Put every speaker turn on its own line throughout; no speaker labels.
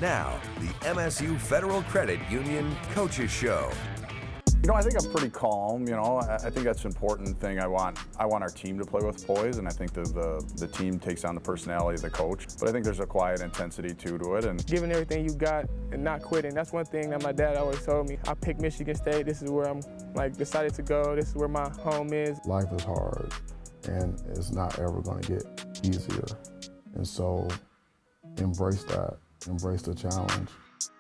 Now, the MSU Federal Credit Union Coaches Show.
You know, I think I'm pretty calm. You know, I think that's an important thing. I want our team to play with poise, and I think the team takes on the personality of the coach. But I think there's a quiet intensity too to it, and
giving everything you got and not quitting. That's one thing that my dad always told me. I picked Michigan State. This is where I'm decided to go. This is where my home is.
Life is hard, and it's not ever going to get easier. And so, embrace that. Embrace the challenge.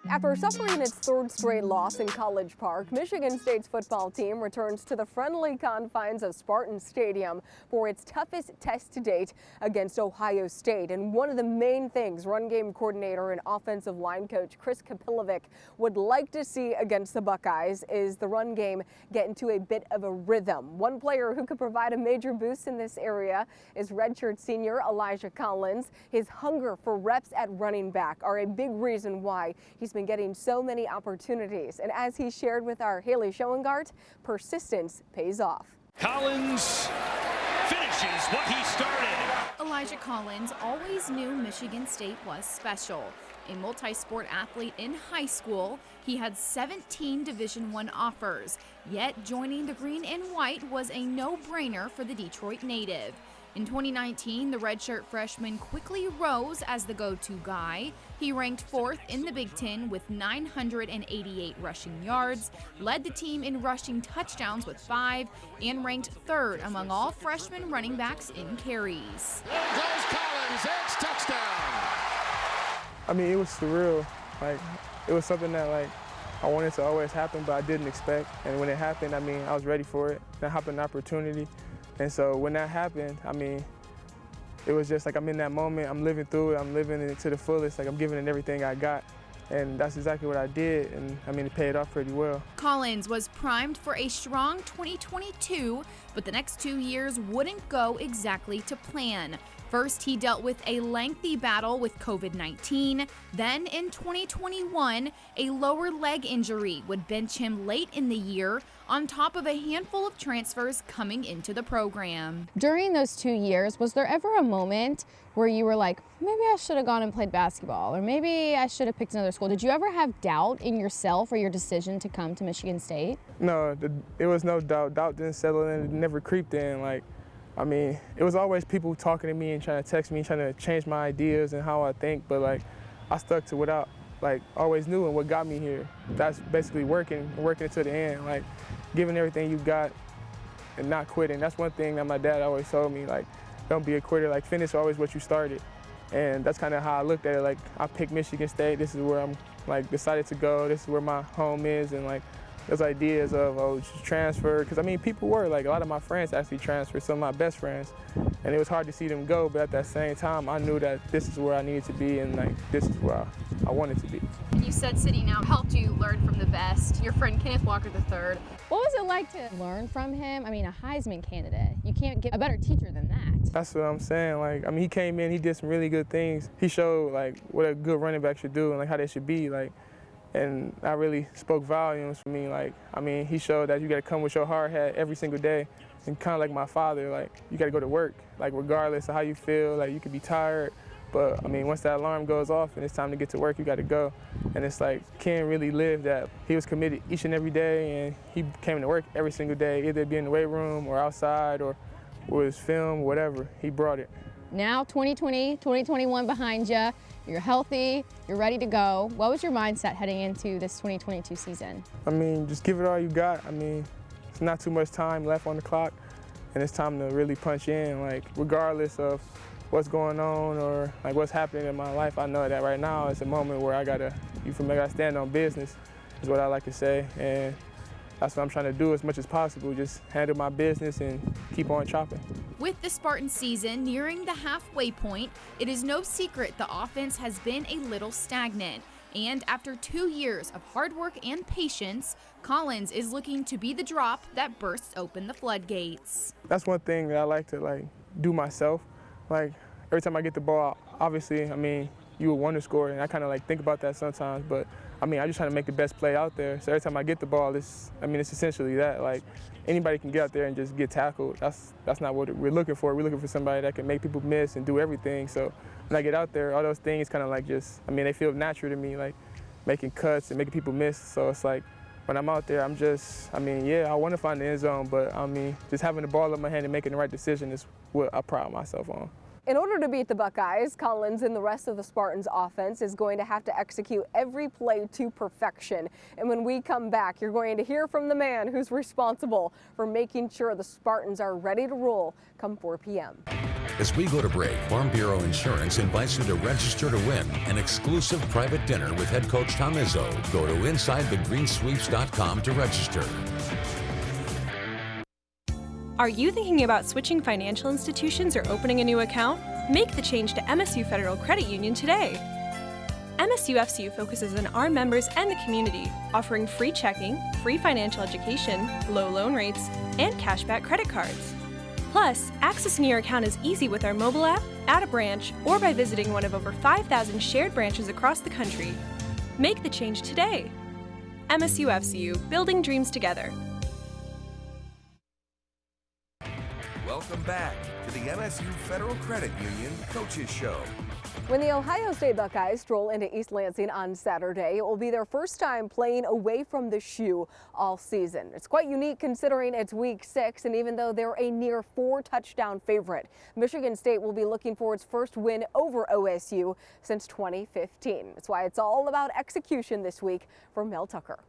After suffering its third straight loss in College Park, Michigan State's football team returns to the friendly confines of Spartan Stadium for its toughest test to date against Ohio State. And one of the main things run game coordinator and offensive line coach Chris Kapilovic would like to see against the Buckeyes is the run game get into a bit of a rhythm. One player who could provide a major boost in this area is redshirt senior Elijah Collins. His hunger for reps at running back are a big reason why he's been getting so many opportunities. And as he shared with our Haley Schoengart, persistence pays off.
Collins finishes what he started.
Elijah Collins always knew Michigan State was special. A multi-sport athlete in high school, he had 17 Division I offers, yet joining the green and white was a no-brainer for the Detroit native. In 2019, the redshirt freshman quickly rose as the go-to guy. He ranked 4th in the Big Ten with 988 rushing yards, led the team in rushing touchdowns with 5, and ranked 3rd among all freshman running backs in carries.
There goes Collins, it's touchdown.
I mean, it was surreal. It was something that I wanted to always happen, but I didn't expect. And when it happened, I mean, I was ready for it. That happened, an opportunity. And so when that happened, I mean, it was just I'm in that moment, I'm living through it, I'm living it to the fullest, I'm giving it everything I got. And that's exactly what I did, and I mean, it paid off pretty well.
Collins was primed for a strong 2022, but the next 2 years wouldn't go exactly to plan. First, he dealt with a lengthy battle with COVID-19. Then in 2021, a lower leg injury would bench him late in the year, on top of a handful of transfers coming into the program.
During those 2 years, was there ever a moment where you were like, maybe I should have gone and played basketball, or maybe I should have picked another school? Did you ever have doubt in yourself or your decision to come to Michigan State?
No, it was no doubt. Doubt didn't settle in, it never creeped in. I mean, it was always people talking to me and trying to text me, trying to change my ideas and how I think, but I stuck to what I always knew and what got me here. That's basically working to the end, giving everything you got and not quitting. That's one thing that my dad always told me, don't be a quitter, finish always what you started. And that's kind of how I looked at it, I picked Michigan State, this is where I'm decided to go, this is where my home is, and those ideas of transfer, because I mean people were a lot of my friends actually transferred, some of my best friends, and it was hard to see them go, but at that same time I knew that this is where I needed to be, and this is where I wanted to be.
And you said sitting out helped you learn from the best. Your friend Kenneth Walker III.
What was it like to learn from him? I mean, a Heisman candidate. You can't get a better teacher than that.
That's what I'm saying. I mean, he came in, he did some really good things. He showed what a good running back should do and how they should be. And that really spoke volumes for me. I mean, he showed that you got to come with your hard hat every single day. And kind of like my father, you got to go to work, regardless of how you feel. You could be tired, but I mean, once that alarm goes off and it's time to get to work, you got to go. And it's Ken really lived that. He was committed each and every day, and he came to work every single day, either be in the weight room or outside or with his film, whatever. He brought it.
Now 2020, 2021 behind you. You're healthy, you're ready to go. What was your mindset heading into this 2022 season?
I mean, just give it all you got. I mean, it's not too much time left on the clock, and it's time to really punch in, regardless of what's going on or what's happening in my life. I know that right now it's a moment where I gotta stand on business, is what I like to say, and that's what I'm trying to do as much as possible, just handle my business and keep on chopping.
With the Spartan season nearing the halfway point, it is no secret the offense has been a little stagnant. And after 2 years of hard work and patience, Collins is looking to be the drop that bursts open the floodgates.
That's one thing that I like to do myself. Every time I get the ball, obviously, I mean, you would want to score, and I kind of think about that sometimes, but I mean, I just try to make the best play out there. So every time I get the ball, it's essentially that. Anybody can get out there and just get tackled. That's not what we're looking for. We're looking for somebody that can make people miss and do everything. So when I get out there, all those things kind of like just, I mean, they feel natural to me, like making cuts and making people miss. So it's like, when I'm out there, I'm just, I mean, yeah, I want to find the end zone, but I mean, just having the ball in my hand and making the right decision is what I pride myself on.
In order to beat the Buckeyes, Collins and the rest of the Spartans offense is going to have to execute every play to perfection. And when we come back, you're going to hear from the man who's responsible for making sure the Spartans are ready to roll come 4 p.m.
As we go to break, Farm Bureau Insurance invites you to register to win an exclusive private dinner with head coach Tom Izzo. Go to InsideTheGreensweeps.com to register.
Are you thinking about switching financial institutions or opening a new account? Make the change to MSU Federal Credit Union today. MSU FCU focuses on our members and the community, offering free checking, free financial education, low loan rates, and cashback credit cards. Plus, accessing your account is easy with our mobile app, at a branch, or by visiting one of over 5,000 shared branches across the country. Make the change today. MSU FCU, building dreams together.
Welcome back to the MSU Federal Credit Union Coaches Show.
When the Ohio State Buckeyes stroll into East Lansing on Saturday, it will be their first time playing away from the shoe all season. It's quite unique considering it's week 6, and even though they're a near 4-touchdown favorite, Michigan State will be looking for its first win over OSU since 2015. That's why it's all about execution this week for Mel Tucker.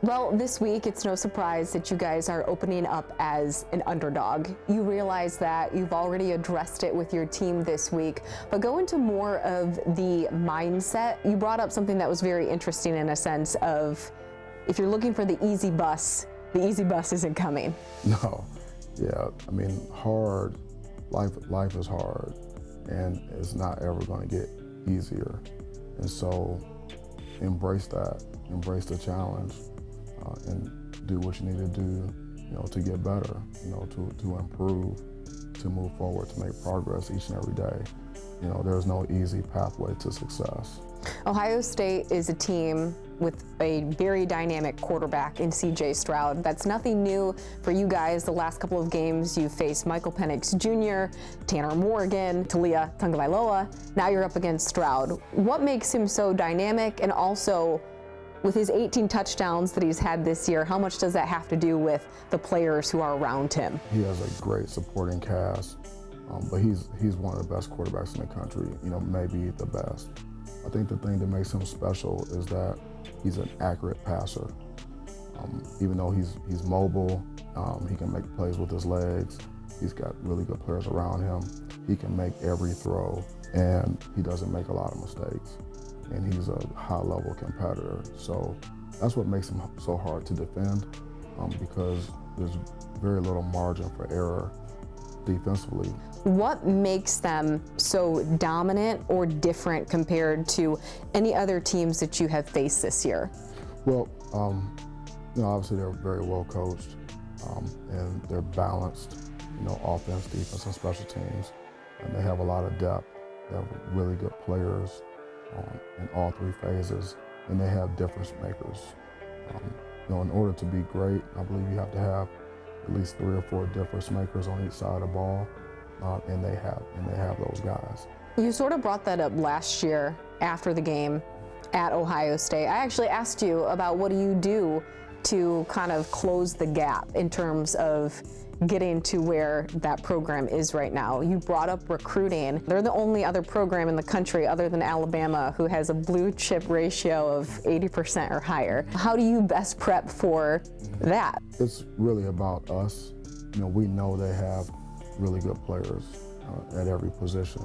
Well, this week, it's no surprise that you guys are opening up as an underdog. You realize that you've already addressed it with your team this week, but go into more of the mindset. You brought up something that was very interesting in a sense of if you're looking for the easy bus isn't coming.
No, yeah, I mean, life is hard, and it's not ever going to get easier. And so embrace that, embrace the challenge. And do what you need to do, to get better, to improve, to move forward, to make progress each and every day. There's no easy pathway to success.
Ohio State is a team with a very dynamic quarterback in C.J. Stroud. That's nothing new for you guys. The last couple of games you've faced Michael Penix Jr., Tanner Morgan, Talia Tagovailoa. Now you're up against Stroud. What makes him so dynamic, and also with his 18 touchdowns that he's had this year, how much does that have to do with the players who are around him?
He has a great supporting cast, but he's one of the best quarterbacks in the country, maybe the best. I think the thing that makes him special is that he's an accurate passer. Even though he's mobile, he can make plays with his legs, he's got really good players around him, he can make every throw, and he doesn't make a lot of mistakes. And he's a high-level competitor. So that's what makes him so hard to defend, because there's very little margin for error defensively.
What makes them so dominant or different compared to any other teams that you have faced this year?
Well, obviously they're very well coached, and they're balanced, offense, defense, and special teams. And they have a lot of depth. They have really good players in all 3 phases, and they have difference makers. In order to be great, I believe you have to have at least 3 or 4 difference makers on each side of the ball, and they have those guys.
You sort of brought that up last year after the game at Ohio State. I actually asked you about what do you do to kind of close the gap in terms of getting to where that program is right now. You brought up recruiting. They're the only other program in the country other than Alabama who has a blue chip ratio of 80% or higher. How do you best prep for that?
It's really about us. We know they have really good players at every position,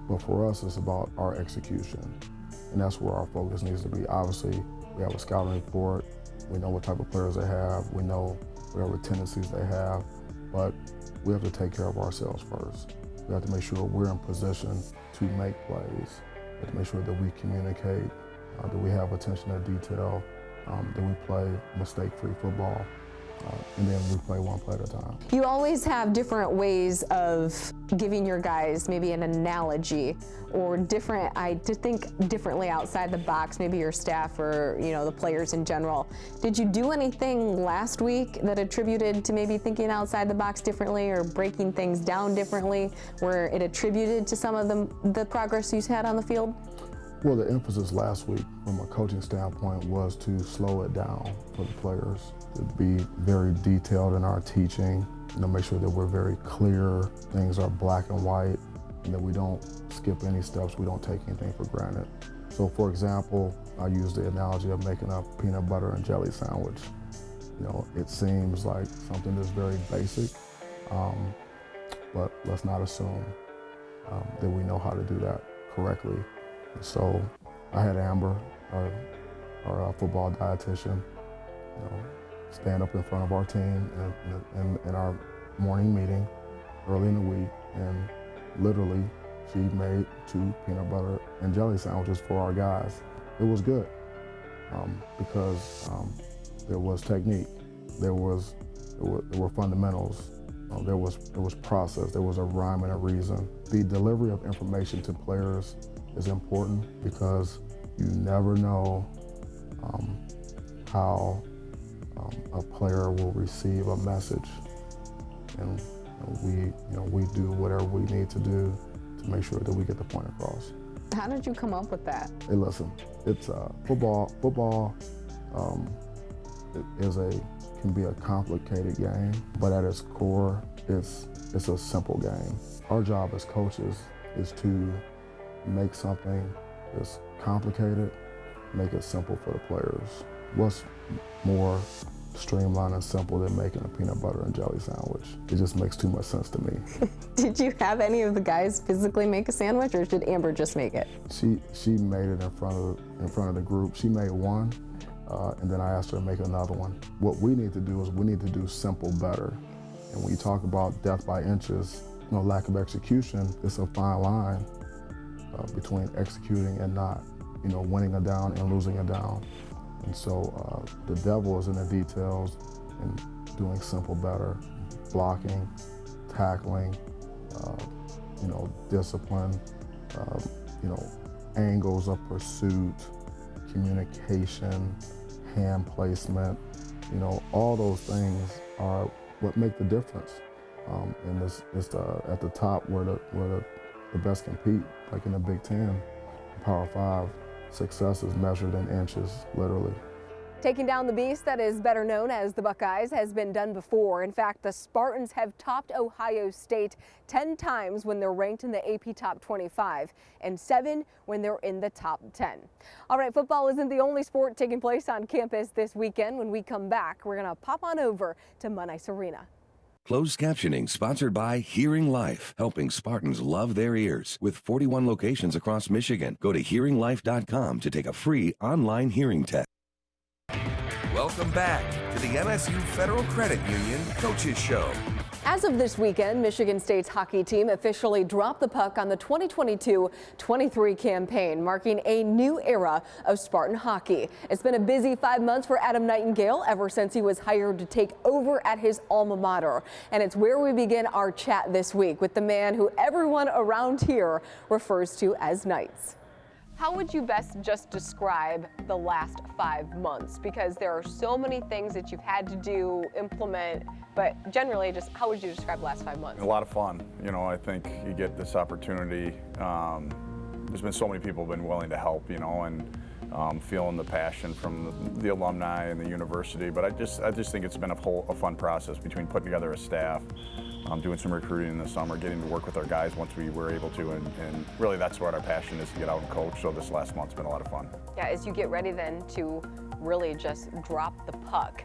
but for us it's about our execution, and that's where our focus needs to be. Obviously, we have a scouting report. We know what type of players they have. We know whatever tendencies they have. But we have to take care of ourselves first. We have to make sure we're in position to make plays. We have to make sure that we communicate, that we have attention to detail, that we play mistake-free football. and then we play one play at a time.
You always have different ways of giving your guys maybe an analogy or to think differently outside the box, maybe your staff or the players in general. Did you do anything last week that attributed to maybe thinking outside the box differently or breaking things down differently, where it attributed to some of the progress you had on the field?
Well, the emphasis last week from a coaching standpoint was to slow it down for the players, to be very detailed in our teaching, make sure that we're very clear, things are black and white, and that we don't skip any steps, we don't take anything for granted. So for example, I use the analogy of making a peanut butter and jelly sandwich. It seems like something that's very basic, but let's not assume that we know how to do that correctly. So I had Amber, our football dietitian, stand up in front of our team in our morning meeting early in the week, and literally she made 2 peanut butter and jelly sandwiches for our guys. It was good because there was technique, there were fundamentals, there was process, there was a rhyme and a reason. The delivery of information to players is important because you never know how a player will receive a message, and we do whatever we need to do to make sure that we get the point across.
How did you come up with that?
Hey, listen, it's football. Football can be a complicated game, but at its core, it's a simple game. Our job as coaches is to make something that's complicated, make it simple for the players. What's more streamlined and simple than making a peanut butter and jelly sandwich? It just makes too much sense to me.
Did you have any of the guys physically make a sandwich, or did Amber just make it?
She made it in front of the group. She made one, and then I asked her to make another one. What we need to do is we need to do simple better. And when you talk about death by inches, lack of execution, it's a fine line between executing and not, winning a down and losing a down. And so the devil is in the details and doing simple better, blocking, tackling, discipline, angles of pursuit, communication, hand placement, all those things are what make the difference. And it's at the top where the best compete, like in the Big Ten, Power 5, success is measured in inches, literally.
Taking down the beast that is better known as the Buckeyes has been done before. In fact, the Spartans have topped Ohio State 10 times when they're ranked in the AP Top 25 and 7 when they're in the top 10. All right, football isn't the only sport taking place on campus this weekend. When we come back, we're going to pop on over to Munnice Arena.
Closed captioning sponsored by Hearing Life, helping Spartans love their ears. With 41 locations across Michigan, go to hearinglife.com to take a free online hearing test.
Welcome back to the MSU Federal Credit Union Coaches Show.
As of this weekend, Michigan State's hockey team officially dropped the puck on the 2022-23 campaign, marking a new era of Spartan hockey. It's been a busy 5 months for Adam Nightingale ever since he was hired to take over at his alma mater. And it's where we begin our chat this week with the man who everyone around here refers to as Knights. How would you best just describe the last 5 months? Because there are so many things that you've had to do, implement, but generally, just how would you describe the last 5 months?
A lot of fun. I think you get this opportunity. There's been so many people who've been willing to help, and feeling the passion from the alumni and the university. But I just think it's been a fun process between putting together a staff, doing some recruiting in the summer, getting to work with our guys once we were able to, and really that's what our passion is, to get out and coach. So this last month's been a lot of fun.
Yeah, as you get ready then to really just drop the puck,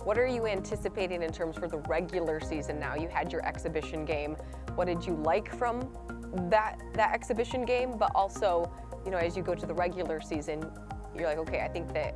what are you anticipating in terms for the regular season now? You had your exhibition game. What did you like from that exhibition game? But also, as you go to the regular season, you're like, okay, I think that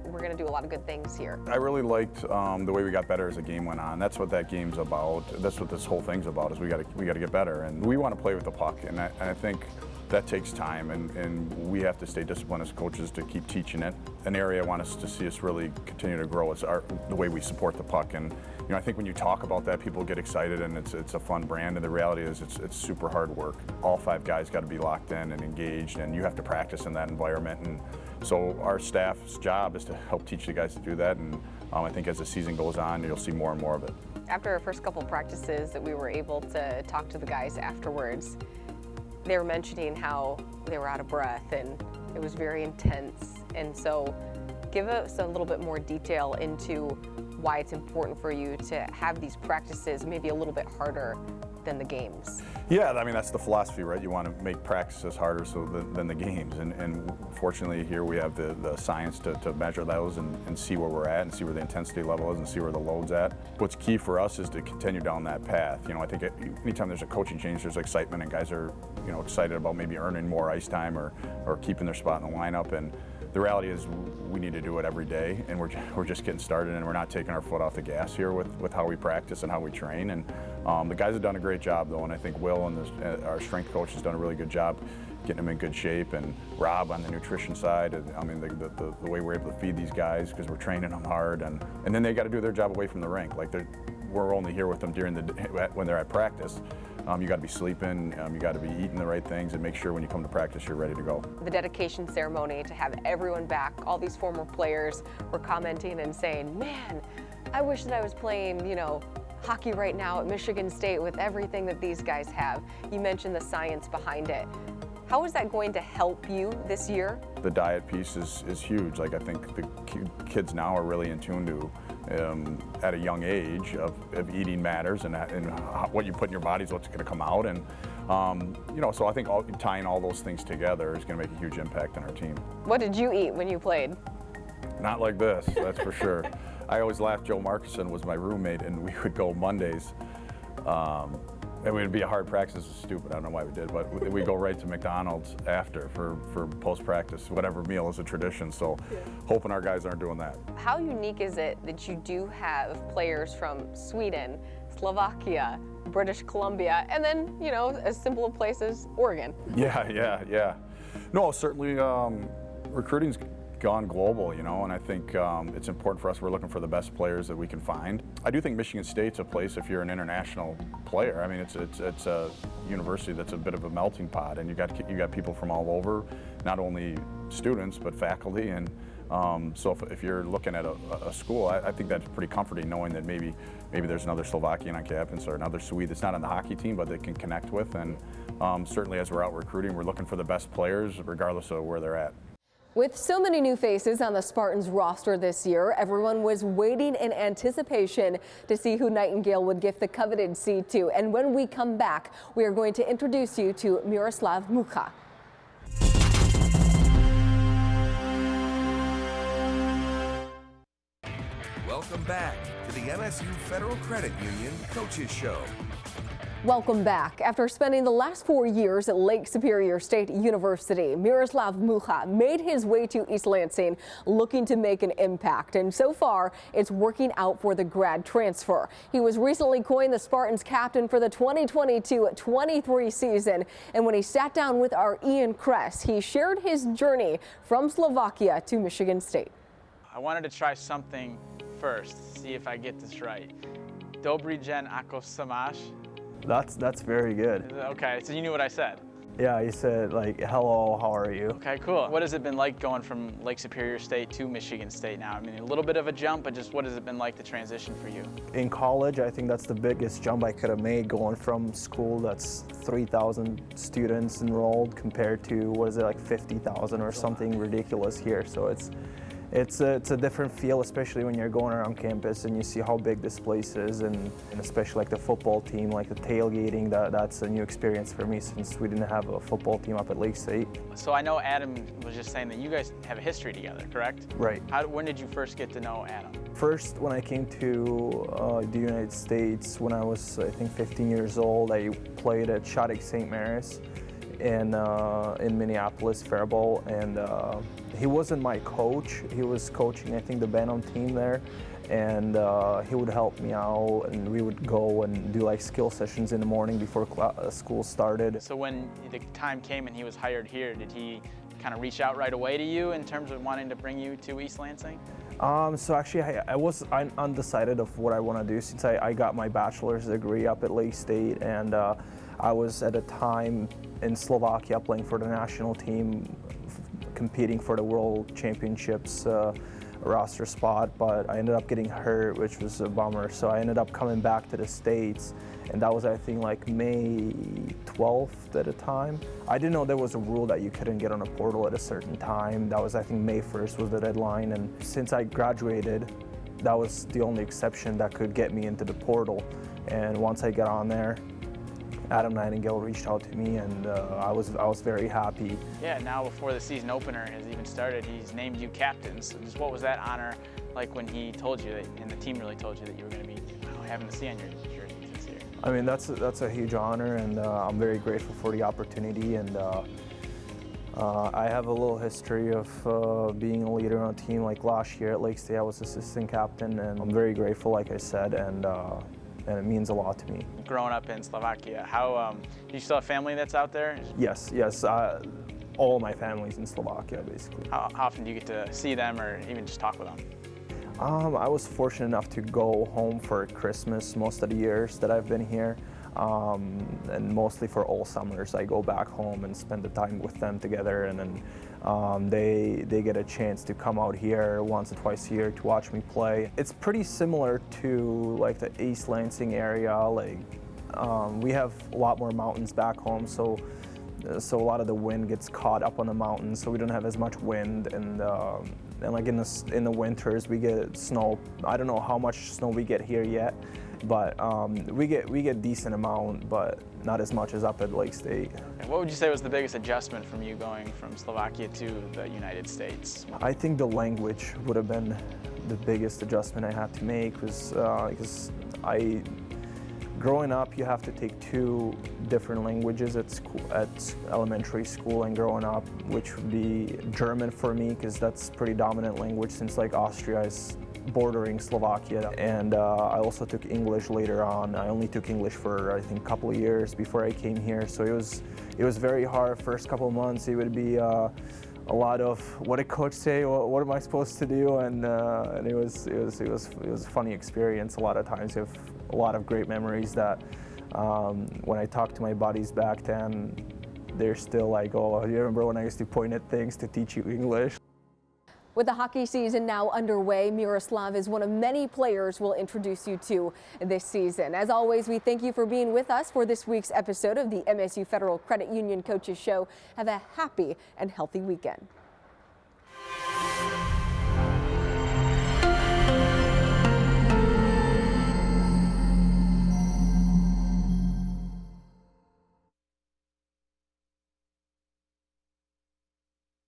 we're going to do a lot of good things here.
I really liked the way we got better as the game went on. That's what that game's about. That's what this whole thing's about, is we got to get better. And we want to play with the puck. And I think that takes time, and we have to stay disciplined as coaches to keep teaching it. An area I want us to see us really continue to grow is the way we support the puck. And you know, I think when you talk about that, people get excited, and it's a fun brand. And the reality is, it's super hard work. All 5 guys got to be locked in and engaged, and you have to practice in that environment. And so our staff's job is to help teach the guys to do that. And I think as the season goes on, you'll see more and more of it.
After our first couple practices that we were able to talk to the guys afterwards, they were mentioning how they were out of breath and it was very intense. And so give us a little bit more detail into why it's important for you to have these practices maybe a little bit harder than the games.
Yeah, I mean, that's the philosophy, right? You want to make practices harder than the games. And fortunately here we have the science to measure those and see where we're at and see where the intensity level is and see where the load's at. What's key for us is to continue down that path. You know, I think anytime there's a coaching change, there's excitement, and guys are, you know, excited about maybe earning more ice time or keeping their spot in the lineup. And the reality is we need to do it every day, and we're just getting started, and we're not taking our foot off the gas here with how we practice and how we train. And the guys have done a great job, though, and I think Will and our strength coach has done a really good job getting them in good shape, and Rob on the nutrition side. I mean, the way we're able to feed these guys, because we're training them hard, and then they got to do their job away from the rink. Like, we're only here with them during when they're at practice. You got to be sleeping, you got to be eating the right things, and make sure when you come to practice you're ready to go. The dedication ceremony, to have everyone back, all these former players were commenting and saying, man, I wish that I was playing, you know, hockey right now at Michigan State with everything that these guys have. You mentioned the science behind it. How is that going to help you this year? The diet piece is huge. Like, I think the kids now are really in tune to, at a young age, of eating matters, and what you put in your body is what's going to come out. And you know, so I think tying all those things together is going to make a huge impact on our team. What did you eat when you played? Not like this, that's for sure. I always laughed. Joe Markison was my roommate, and we would go Mondays. It would be a hard practice. It was stupid. I don't know why we did, but we go right to McDonald's after for post-practice. Whatever meal is a tradition, so hoping our guys aren't doing that. How unique is it that you do have players from Sweden, Slovakia, British Columbia, and then, you know, as simple a place as Oregon? Yeah. No, certainly recruiting's gone global, you know, and I think it's important for us. We're looking for the best players that we can find. I do think Michigan State's a place if you're an international player. I mean, it's a university that's a bit of a melting pot, and you got people from all over, not only students but faculty. And so if you're looking at a school, I think that's pretty comforting, knowing that maybe there's another Slovakian on campus or another Swede that's not on the hockey team but they can connect with. And certainly as we're out recruiting, we're looking for the best players regardless of where they're at. With so many new faces on the Spartans roster this year, everyone was waiting in anticipation to see who Nightingale would give the coveted seat to. And when we come back, we are going to introduce you to Miroslav Muja.
Welcome back to the MSU Federal Credit Union Coaches Show.
Welcome back. After spending the last 4 years at Lake Superior State University, Miroslav Muja made his way to East Lansing looking to make an impact. And so far, it's working out for the grad transfer. He was recently coined the Spartans captain for the 2022-23 season. And when he sat down with our Ian Kress, he shared his journey from Slovakia to Michigan State.
I wanted to try something first, see if I get this right. Dobrý deň, ako sa máš?
That's very good.
Okay, so you knew what I said?
Yeah, you said like, hello, how are you?
Okay, cool. What has it been like going from Lake Superior State to Michigan State now? I mean, a little bit of a jump, but just what has it been like, the transition for you?
In college, I think that's the biggest jump I could have made, going from school that's 3,000 students enrolled compared to, what is it, like 50,000 or something ridiculous here. So it's a different feel, especially when you're going around campus and you see how big this place is, and especially like the football team, like the tailgating, that's a new experience for me since we didn't have a football team up at Lake State.
So I know Adam was just saying that you guys have a history together, correct?
Right.
When did you first get to know Adam?
First, when I came to the United States when I was, I think, 15 years old, I played at Shattuck St. Mary's in Minneapolis, Faribault, and he wasn't my coach. He was coaching, I think, the Bantam team there, and he would help me out, and we would go and do like skill sessions in the morning before school started.
So when the time came and he was hired here, did he kind of reach out right away to you in terms of wanting to bring you to East Lansing?
So actually, I'm undecided of what I want to do since I got my bachelor's degree up at Lake State, and I was at a time in Slovakia playing for the national team, competing for the World Championships roster spot, but I ended up getting hurt, which was a bummer. So I ended up coming back to the States, and that was, I think, like May 12th at a time. I didn't know there was a rule that you couldn't get on a portal at a certain time. That was, I think, May 1st was the deadline, and since I graduated, that was the only exception that could get me into the portal. And once I got on there, Adam Nightingale reached out to me, and I was very happy.
Yeah, now before the season opener has even started, he's named you captain. So just what was that honor like when he told you that, and the team really told you that you were going to be having to see on your jersey this year?
I mean, that's a huge honor, and I'm very grateful for the opportunity. And I have a little history of being a leader on a team. Like last year at Lake State, I was assistant captain, and I'm very grateful, like I said, and it means a lot to me.
Growing up in Slovakia, how do you still have family that's out there?
Yes. All my family's in Slovakia, basically.
How often do you get to see them or even just talk with them?
I was fortunate enough to go home for Christmas most of the years that I've been here, and mostly for all summers. I go back home and spend the time with them together, and then they get a chance to come out here once or twice a year to watch me play. It's pretty similar to like the East Lansing area. Like we have a lot more mountains back home, so a lot of the wind gets caught up on the mountains, so we don't have as much wind. And like in the winters we get snow. I don't know how much snow we get here yet, but we get decent amount, but not as much as up at Lake State.
And what would you say was the biggest adjustment from you going from Slovakia to the United States?
I think the language would have been the biggest adjustment I had to make, because growing up, you have to take 2 different languages at school, at elementary school, and growing up, which would be German for me, because that's pretty dominant language since like Austria is bordering Slovakia. And I also took English later on. I only took English for, I think, a couple of years before I came here. So it was very hard. First couple of months, it would be a lot of what did coach say? What am I supposed to do? And it was a funny experience. A lot of times, you have a lot of great memories that when I talk to my buddies back then, they're still like, "Oh, you remember when I used to point at things to teach you English?"
With the hockey season now underway, Miroslav is one of many players we'll introduce you to this season. As always, we thank you for being with us for this week's episode of the MSU Federal Credit Union Coaches Show. Have a happy and healthy weekend.